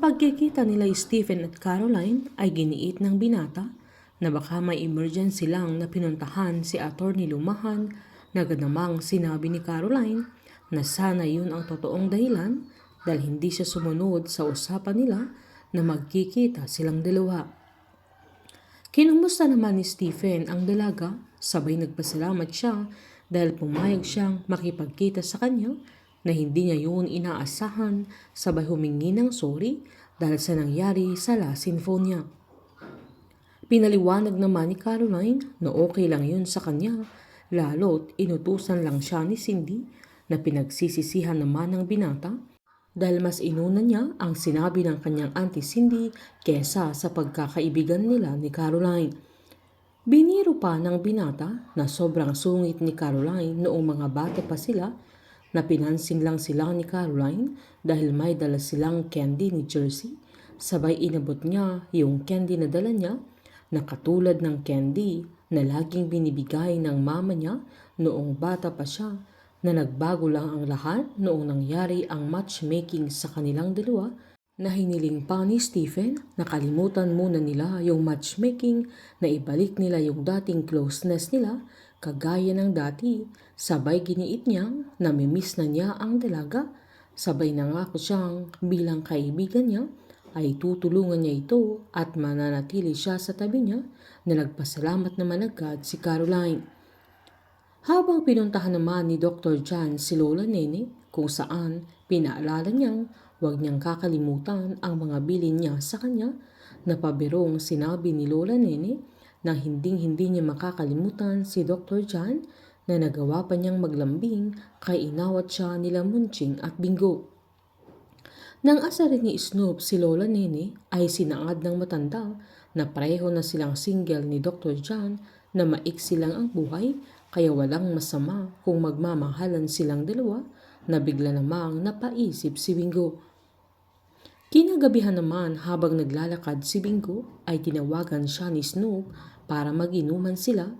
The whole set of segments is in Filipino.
pagkikita nila Stephen at Caroline ay giniit ng binata na baka may emergency lang na pinuntahan si Attorney Lumahan na ganamang sinabi ni Caroline na sana yun ang totoong dahilan dahil hindi siya sumunod sa usapan nila na magkikita silang dalawa. Kinumusta naman ni Stephen ang dalaga, sabay nagpasalamat siya dahil pumayag siyang makipagkita sa kanya na hindi niya yun inaasahan, sabay humingi ng sorry dahil sa nangyari sa lasinphone niya. Pinaliwanag naman ni Caroline na okay lang yun sa kanya, lalo't inutusan lang siya ni Cindy na pinagsisisihan naman ng binata dahil mas inuna niya ang sinabi ng kanyang auntie Cindy kesa sa pagkakaibigan nila ni Caroline. Biniro pa ng binata na sobrang sungit ni Caroline noong mga bata pa sila na pinansin lang sila ni Caroline dahil may dala silang candy ni Jersey. Sabay inabot niya yung candy na dala niya na katulad ng candy na laging binibigay ng mama niya noong bata pa siya, na nagbago lang ang lahat noong nangyari ang matchmaking sa kanilang dalawa na hiniling pa ni Stephen na kalimutan muna nila yung matchmaking na ibalik nila yung dating closeness nila kagaya ng dati. Sabay giniit niyang namimiss na niya ang dalaga, sabay nangako siyang bilang kaibigan niya ay tutulungan niya ito at mananatili siya sa tabi niya, na nagpasalamat naman agad si Caroline. Habang pinuntahan naman ni Dr. John si Lola Nene kung saan pinaalala niyang huwag niyang kakalimutan ang mga bilin niya sa kanya, na pabirong sinabi ni Lola Nene na hindi niya makakalimutan si Dr. John na nagawa pa niyang maglambing kay inawat siya nila Munching at Bingo. Nang asarin ni Snoop si Lola Nene ay sinaad ng matanda na pareho na silang single ni Dr. John, na maiksi lang ang buhay kaya walang masama kung magmamahalan silang dalawa, na bigla namang napaisip si Bingo. Kinagabihan naman habang naglalakad si Bingo ay tinawagan siya ni Snoop para mag-inuman sila,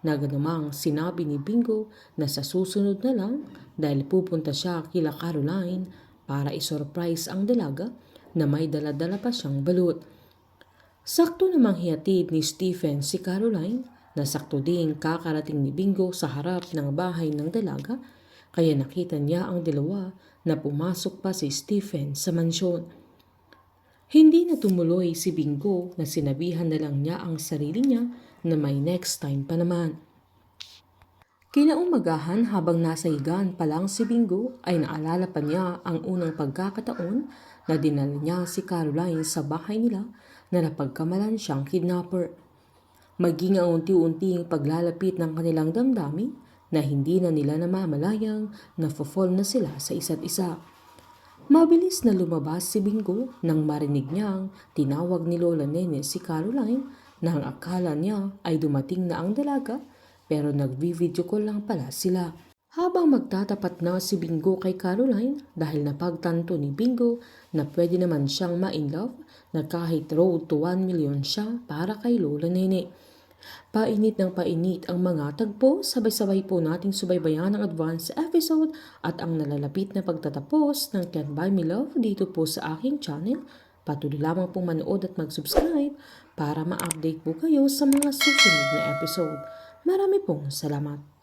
na ganamang sinabi ni Bingo na sa susunod na lang dahil pupunta siya kila Caroline para isurprise ang dalaga na may dala-dala pa siyang balut. Sakto namang hihatid ni Stephen si Caroline, na sakto ding kakarating ni Bingo sa harap ng bahay ng dalaga, kaya nakita niya ang dalawa na pumasok pa si Stephen sa mansyon. Hindi na tumuloy si Bingo, na sinabihan na lang niya ang sarili niya na may next time pa naman. Kinaumagahan habang nasa higaan pa lang si Bingo ay naalala pa niya ang unang pagkakataon na dinala niya si Caroline sa bahay nila na napagkamalan siyang kidnapper. Maging ang unti-unting paglalapit ng kanilang damdamin na hindi na nila namamalayang na-fall na sila sa isa't isa. Mabilis na lumabas si Bingo nang marinig niyang tinawag ni Lola Nene si Caroline, na ang akala niya ay dumating na ang dalaga pero nag-video call lang pala sila. Habang magtatapat na si Bingo kay Caroline dahil napagtanto ni Bingo na pwede naman siyang ma-inlove, na kahit road to 1 million siya para kay Lola Nene. Painit ng painit ang mga tagpo, sabay-sabay po nating subaybayan ang advance episode at ang nalalapit na pagtatapos ng Can't Buy Me Love dito po sa aking channel. Patuloy lamang pong manood at mag-subscribe para ma-update po kayo sa mga susunod na episode. Marami pong salamat.